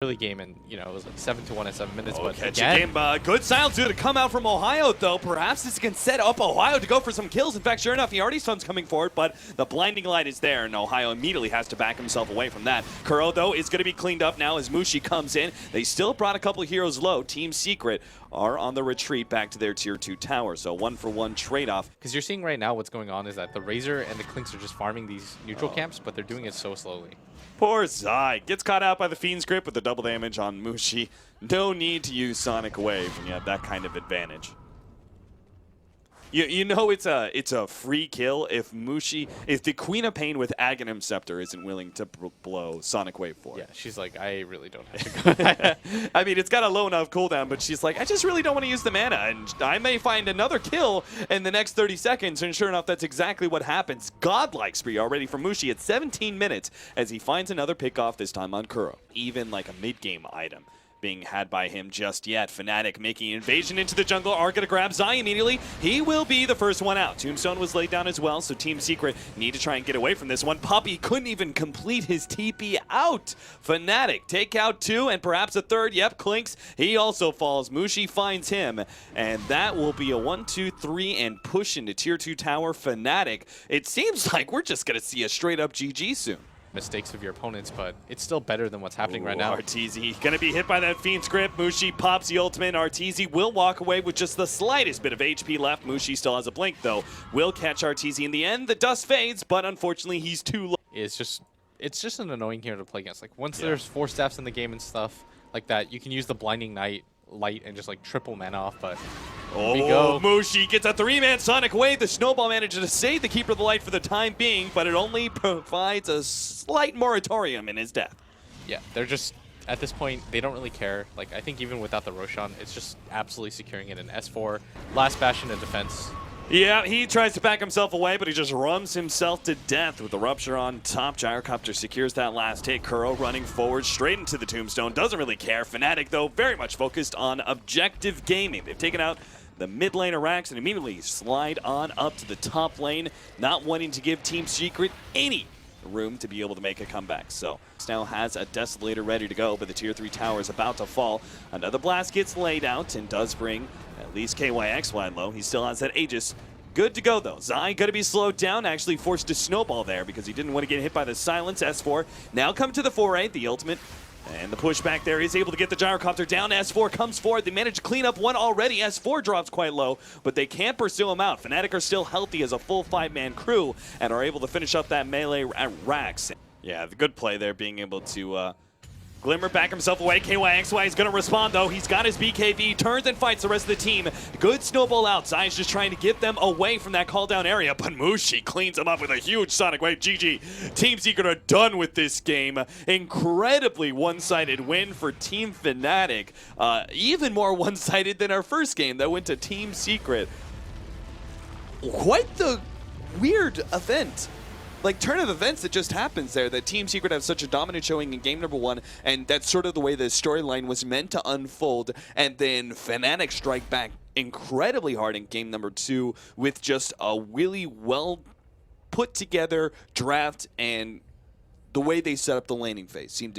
early game, and it was like 7-1 at 7 minutes. But Catch again, a game. Good silence to come out from Ohio, though. Perhaps this can set up Ohio to go for some kills. In fact, sure enough, he already stuns coming forward, but the blinding light is there, and Ohio immediately has to back himself away from that. Kuro, though, is going to be cleaned up now as Mushi comes in. They still brought a couple of heroes low. Team Secret are on the retreat back to their Tier 2 tower, so 1-for-1 trade-off. because you're seeing right now what's going on is that the Razor and the Clinks are just farming these neutral camps, but they're doing it so slowly. Poor Zai gets caught out by the Fiend's Grip with the double damage on Mushi. No need to use Sonic Wave when you have that kind of advantage. You know it's a free kill if the Queen of Pain with Aghanim Scepter isn't willing to blow Sonic Wave for it. Yeah, she's like, I really don't have to go. I mean, it's got a low enough cooldown, but she's like, I just really don't want to use the mana, and I may find another kill in the next 30 seconds, and sure enough, that's exactly what happens. Godlike spree already from Mushi at 17 minutes as he finds another pickoff, this time on Kuro. Even like a mid-game item being had by him just yet. Fnatic making an invasion into the jungle, are going to grab Zai immediately. He will be the first one out. Tombstone was laid down as well, so Team Secret need to try and get away from this one. Puppey couldn't even complete his TP out. Fnatic take out 2 and perhaps a third. Yep, Clinks, he also falls. Mushi finds him, and that will be a 1-2-3 and push into Tier 2 tower. Fnatic, it seems like we're just going to see a straight up GG soon. Mistakes of your opponents, but it's still better than what's happening right now. Arteezy gonna be hit by that Fiend's Grip. Mushi pops the ultimate. Arteezy will walk away with just the slightest bit of HP left. Mushi still has a blink, though. Will catch Arteezy in the end. The dust fades, but unfortunately he's too low. It's just an annoying hero to play against. Like once there's 4 staffs in the game and stuff like that, you can use the blinding light and just like triple mana off, but oh, we go. Mushi gets a 3-man Sonic Wave. The Snowball manages to save the Keeper of the Light for the time being, but it only provides a slight moratorium in his death. Yeah, they're just, at this point, they don't really care. Like, I think even without the Roshan, it's just absolutely securing it in S4. Last bastion of defense. Yeah, he tries to back himself away, but he just rums himself to death with the Rupture on top. Gyrocopter secures that last hit. Kuro running forward straight into the Tombstone. Doesn't really care. Fnatic, though, very much focused on objective gaming. They've taken out the mid lane Arax and immediately slide on up to the top lane, not wanting to give Team Secret any room to be able to make a comeback. So now has a Desolator ready to go, but the Tier 3 tower is about to fall. Another blast gets laid out and does bring at least KYX wide low. He still has that Aegis. Good to go, though. Zai going to be slowed down, actually forced to snowball there because he didn't want to get hit by the silence. S4 now come to the foray, the ultimate. And the pushback there is able to get the Gyrocopter down. S4 comes forward. They managed to clean up one already. S4 drops quite low, but they can't pursue him out. Fnatic are still healthy as a full 5-man crew and are able to finish up that melee at Rax. Yeah, the good play there, being able to Glimmer back himself away. KYXY is going to respond, though. He's got his BKB, turns and fights the rest of the team. Good snowball out. Zai's just trying to get them away from that call down area, but Mushi cleans him up with a huge Sonic Wave. GG. Team Secret are done with this game. Incredibly one-sided win for Team Fnatic. Even more one-sided than our first game that went to Team Secret. Quite the weird event. Like, turn of events that just happens there, that Team Secret have such a dominant showing in game number 1, and that's sort of the way the storyline was meant to unfold, and then Fnatic strike back incredibly hard in game number 2 with just a really well put together draft, and the way they set up the laning phase seemed to be